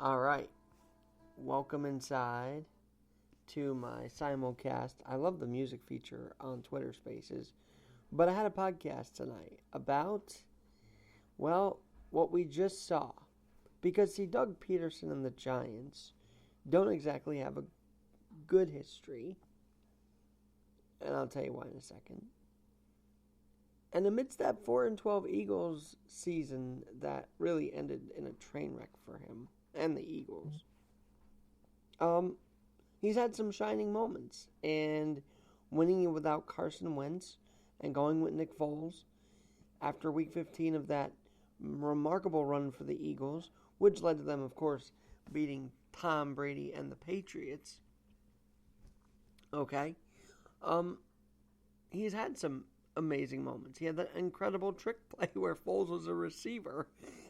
All right. Welcome inside to my simulcast. I love the music feature on Twitter Spaces, but I had a podcast tonight about, well, what we just saw. Because, see, Doug Peterson and the Giants don't exactly have a good history, and I'll tell you why in a second. And amidst that 4-12 Eagles season that really ended in a train wreck for him and the Eagles, um, he's had some shining moments. And winning it without Carson Wentz and going with Nick Foles after Week 15 of that remarkable run for the Eagles, which led to them, of course, beating Tom Brady and the Patriots. Okay, um, he's had some amazing moments. He had that incredible trick play where Foles was a receiver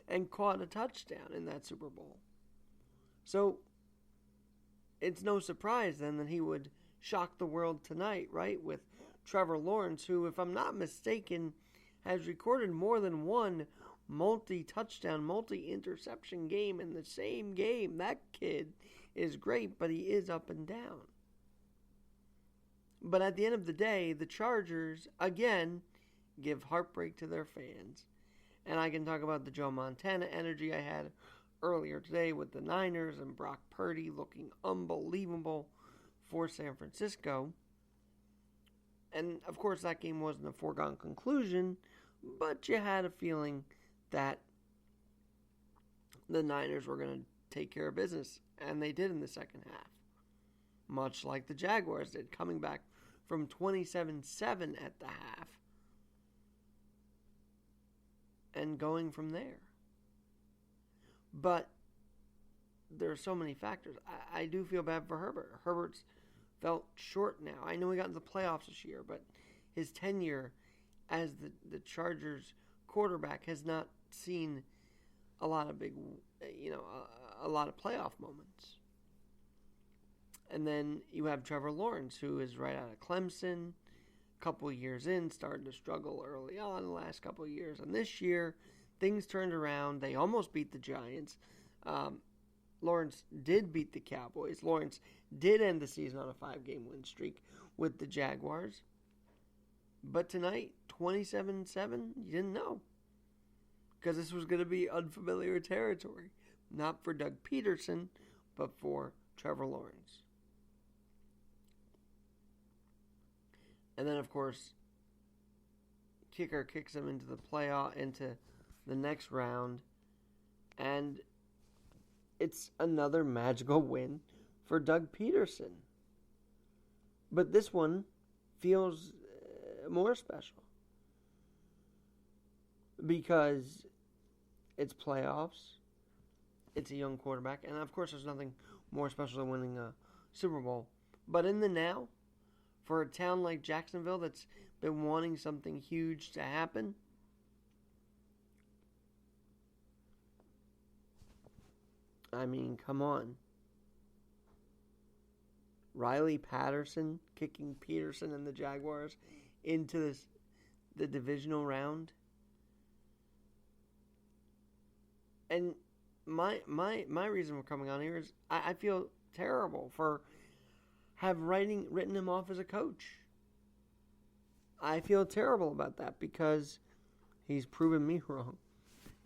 and caught a touchdown in that Super Bowl. So it's no surprise then that he would shock the world tonight, right? With Trevor Lawrence, who, if I'm not mistaken, has recorded more than one multi-touchdown, multi-interception game in the same game. That kid is great, but he is up and down. But at the end of the day, the Chargers, again, give heartbreak to their fans. And I can talk about the Joe Montana energy I had earlier today with the Niners and Brock Purdy looking unbelievable for San Francisco. And, of course, that game wasn't a foregone conclusion, but you had a feeling that the Niners were going to take care of business, and they did in the second half. Much like the Jaguars did, coming back from 27-7 at the half and going from there. But there are so many factors. I do feel bad for Herbert. Herbert's felt short now. I know he got into the playoffs this year, but his tenure as the Chargers quarterback has not seen a lot of a lot of playoff moments. And then you have Trevor Lawrence, who is right out of Clemson, a couple of years in, started to struggle early on the last couple of years. And this year, things turned around. They almost beat the Giants. Lawrence did beat the Cowboys. Lawrence did end the season on a 5-game win streak with the Jaguars. But tonight, 27-7, you didn't know. Because this was going to be unfamiliar territory. Not for Doug Pederson, but for Trevor Lawrence. And then, of course, kicker kicks him into the playoff, into the next round. And it's another magical win for Doug Pederson. But this one feels more special. Because it's playoffs. It's a young quarterback. And, of course, there's nothing more special than winning a Super Bowl. But in the now, for a town like Jacksonville that's been wanting something huge to happen, I mean, come on. Riley Patterson kicking Pederson and the Jaguars into the divisional round. And my reason for coming on here is I feel terrible for written him off as a coach. I feel terrible about that because he's proven me wrong,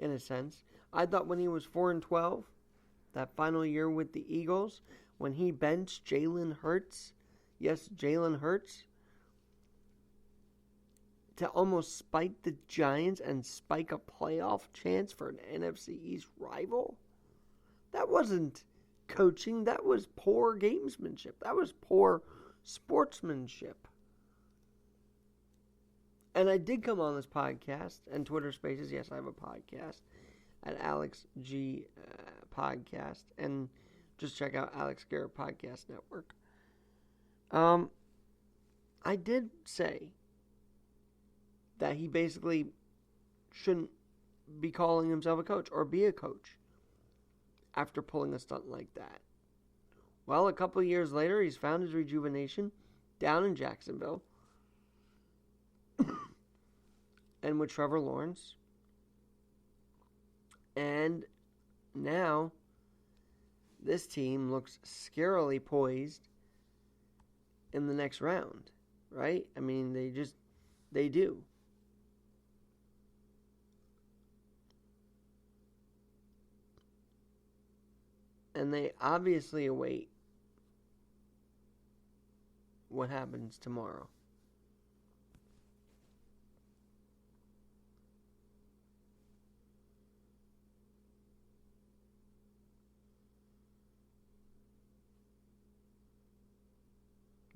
in a sense. I thought when he was 4-12, that final year with the Eagles, when he benched Jalen Hurts, yes, Jalen Hurts, to almost spike the Giants and spike a playoff chance for an NFC East rival, that wasn't coaching. That was poor gamesmanship. That was poor sportsmanship. And I did come on this podcast and Twitter Spaces. Yes, I have a podcast at Alex G Podcast, and just check out Alex Garrett Podcast Network. I did say that he basically shouldn't be calling himself a coach or be a coach after pulling a stunt like that. Well, a couple of years later, he's found his rejuvenation down in Jacksonville and with Trevor Lawrence. And now this team looks scarily poised in the next round, right? I mean, they do. And they obviously await what happens tomorrow.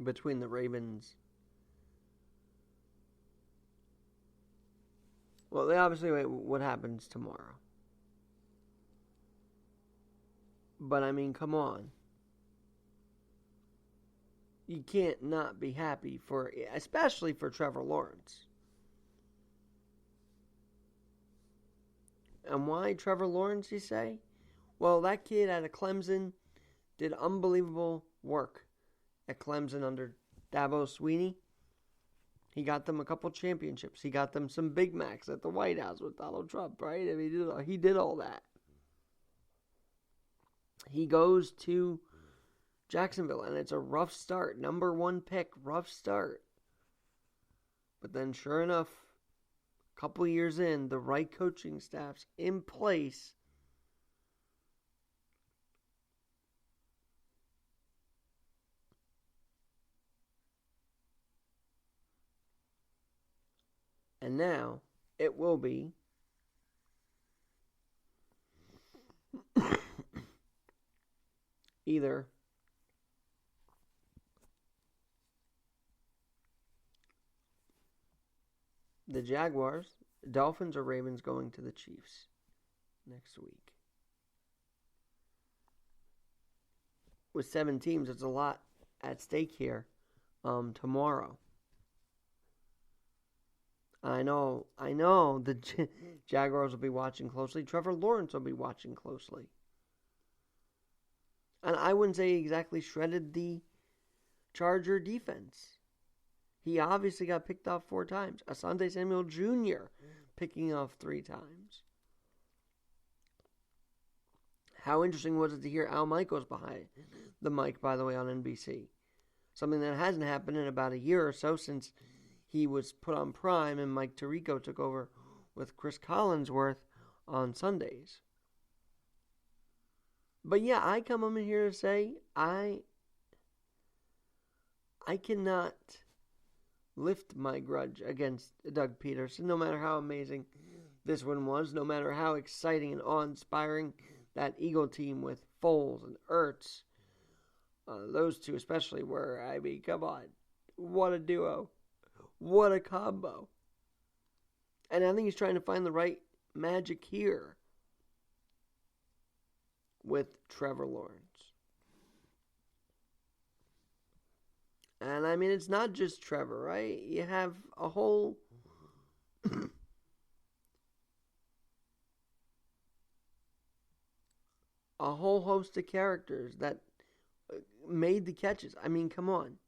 Between the Ravens. Well, they obviously wait what happens tomorrow. But I mean, come on. You can't not be happy especially for Trevor Lawrence. And why Trevor Lawrence, you say? Well, that kid out of Clemson did unbelievable work at Clemson under Dabo Swinney. He got them a couple championships. He got them some Big Macs at the White House with Donald Trump, right? I mean, he did all that. He goes to Jacksonville, and it's a rough start. Number 1 pick, rough start. But then, sure enough, a couple years in, the right coaching staff's in place. And now, it will be either the Jaguars, Dolphins, or Ravens going to the Chiefs next week. With 7 teams, it's a lot at stake here tomorrow. I know the Jaguars will be watching closely. Trevor Lawrence will be watching closely. And I wouldn't say he exactly shredded the Charger defense. He obviously got picked off 4 times. Asante Samuel Jr. picking off 3 times. How interesting was it to hear Al Michaels behind the mic, by the way, on NBC? Something that hasn't happened in about a year or so since he was put on Prime and Mike Tirico took over with Chris Collinsworth on Sundays. But yeah, I come in here to say I cannot lift my grudge against Doug Pederson, no matter how amazing this one was, no matter how exciting and awe-inspiring that Eagle team with Foles and Ertz, those two especially were. I mean, come on. What a duo. What a combo. And I think he's trying to find the right magic here with Trevor Lawrence. And I mean, it's not just Trevor, right? You have a whole host of characters that made the catches. I mean, come on.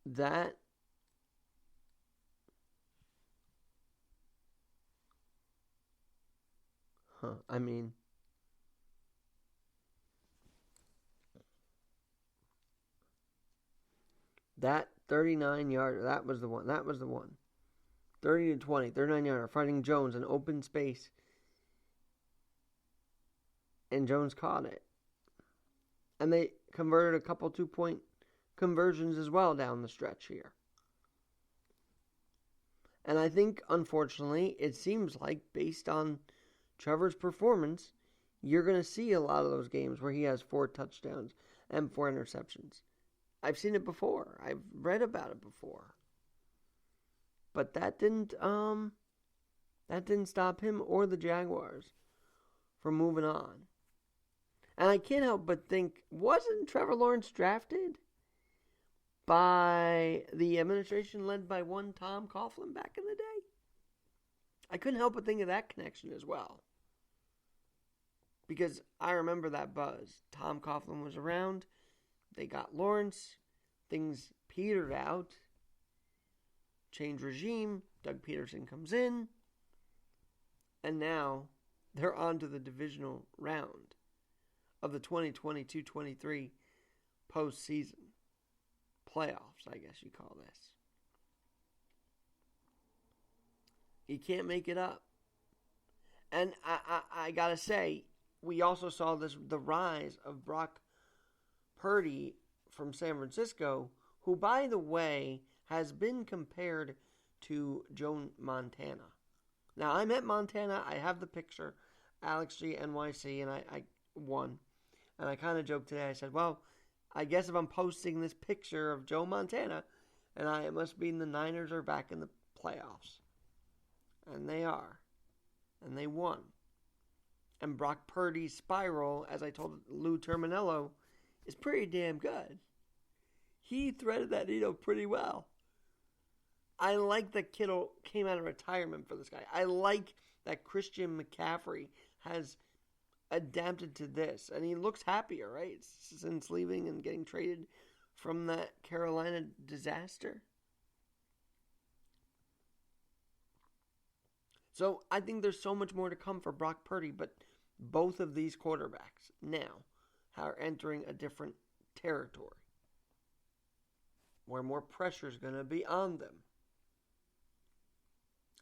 That I mean, that 39-yarder, that was the one. 30 to 20, 39-yarder, fighting Jones in open space. And Jones caught it. And they converted a couple 2-point conversions as well down the stretch here. And I think, unfortunately, it seems like based on Trevor's performance, you're going to see a lot of those games where he has 4 touchdowns and 4 interceptions. I've seen it before. I've read about it before. But that didn't stop him or the Jaguars from moving on. And I can't help but think, wasn't Trevor Lawrence drafted by the administration led by one Tom Coughlin back in the day? I couldn't help but think of that connection as well. Because I remember that buzz. Tom Coughlin was around. They got Lawrence. Things petered out. Change regime. Doug Pederson comes in. And now they're on to the divisional round of the 2022-23 postseason. Playoffs, I guess you call this. You can't make it up. And I gotta say, we also saw the rise of Brock Purdy from San Francisco, who, by the way, has been compared to Joe Montana. Now, I met Montana. I have the picture, Alex G NYC, and I won. And I kind of joked today. I said, well, I guess if I'm posting this picture of Joe Montana, and it must mean the Niners are back in the playoffs. And they are. And they won. And Brock Purdy's spiral, as I told Lou Terminello, is pretty damn good. He threaded that needle pretty well. I like that Kittle came out of retirement for this guy. I like that Christian McCaffrey has adapted to this. And he looks happier, right? Since leaving and getting traded from that Carolina disaster. So I think there's so much more to come for Brock Purdy, but both of these quarterbacks now are entering a different territory where more pressure is going to be on them.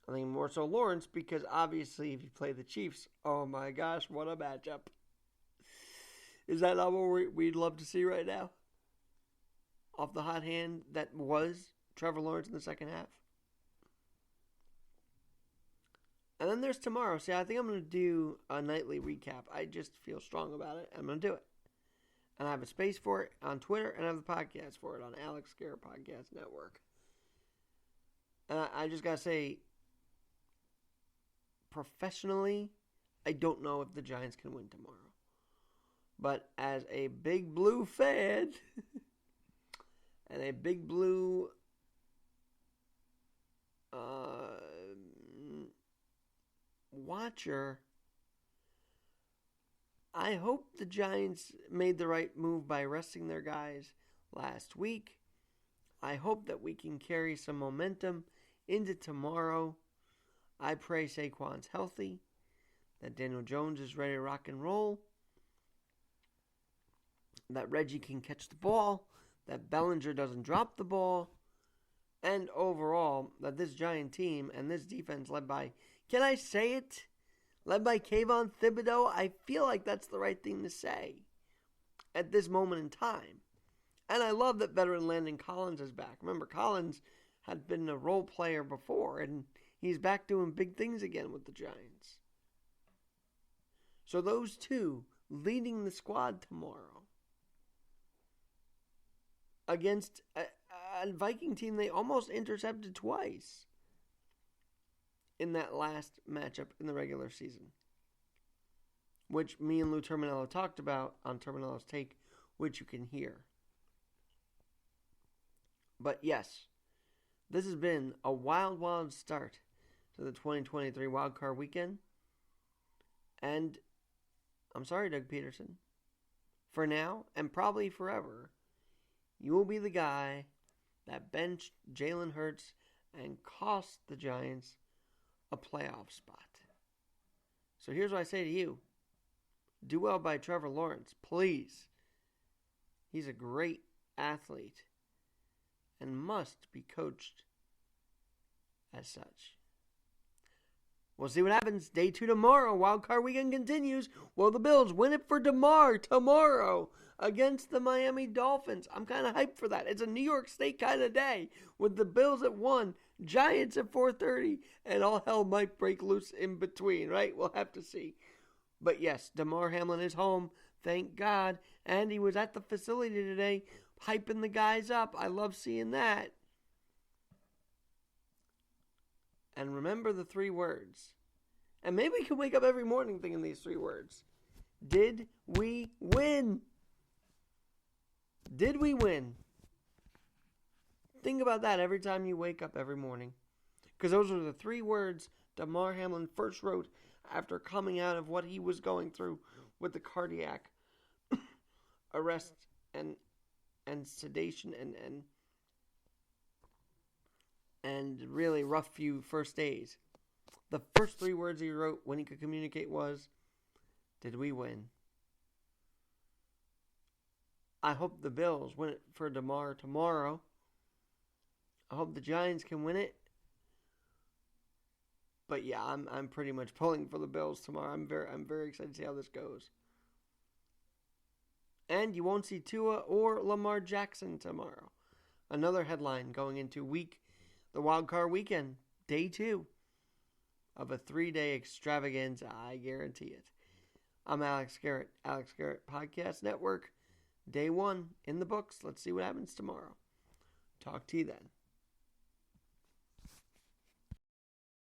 I think more so Lawrence, because obviously if you play the Chiefs, oh my gosh, what a matchup. Is that not what we'd love to see right now? Off the hot hand that was Trevor Lawrence in the second half. And then there's tomorrow. See, I think I'm going to do a nightly recap. I just feel strong about it. I'm going to do it. And I have a space for it on Twitter, and I have the podcast for it on Alex Garrett Podcast Network. And I just got to say, professionally, I don't know if the Giants can win tomorrow. But as a big blue fan and a big blue watcher, I hope the Giants made the right move by resting their guys last week. I hope that we can carry some momentum into tomorrow. I pray Saquon's healthy, that Daniel Jones is ready to rock and roll, that Reggie can catch the ball, that Bellinger doesn't drop the ball, and overall, that this Giant team and this defense led by, can I say it? Led by Kayvon Thibodeau, I feel like that's the right thing to say at this moment in time. And I love that veteran Landon Collins is back. Remember, Collins had been a role player before, and he's back doing big things again with the Giants. So those two leading the squad tomorrow against a Viking team they almost intercepted twice in that last matchup in the regular season, which me and Lou Terminello talked about on Terminello's Take, which you can hear. But yes, this has been a wild, wild start to the 2023 wildcard weekend. And I'm sorry, Doug Pederson. For now, and probably forever, you will be the guy that benched Jalen Hurts and cost the Giants a playoff spot. So here's what I say to you. Do well by Trevor Lawrence, please. He's a great athlete and must be coached as such. We'll see what happens. Day 2 tomorrow. Wildcard weekend continues. Will the Bills win it for DeMar tomorrow against the Miami Dolphins? I'm kind of hyped for that. It's a New York State kind of day with the Bills at 1, Giants at 4:30, and all hell might break loose in between, right? We'll have to see. But yes, DeMar Hamlin is home. Thank God. And he was at the facility today hyping the guys up. I love seeing that. And remember the 3 words. And maybe we can wake up every morning thinking these 3 words. Did we win? Did we win? Think about that every time you wake up every morning. Because those are the 3 words DeMar Hamlin first wrote after coming out of what he was going through with the cardiac arrest and sedation and really rough few first days The first 3 words he wrote when he could communicate was, "Did we win?" I hope the Bills win it for DeMar tomorrow. I hope the Giants can win it. But yeah, I'm pretty much pulling for the Bills tomorrow. I'm very excited to see how this goes. And you won't see Tua or Lamar Jackson tomorrow. Another headline going into the wild card weekend, day 2 of a 3-day extravaganza. I guarantee it. I'm Alex Garrett, Alex Garrett Podcast Network. Day 1 in the books. Let's see what happens tomorrow. Talk to you then.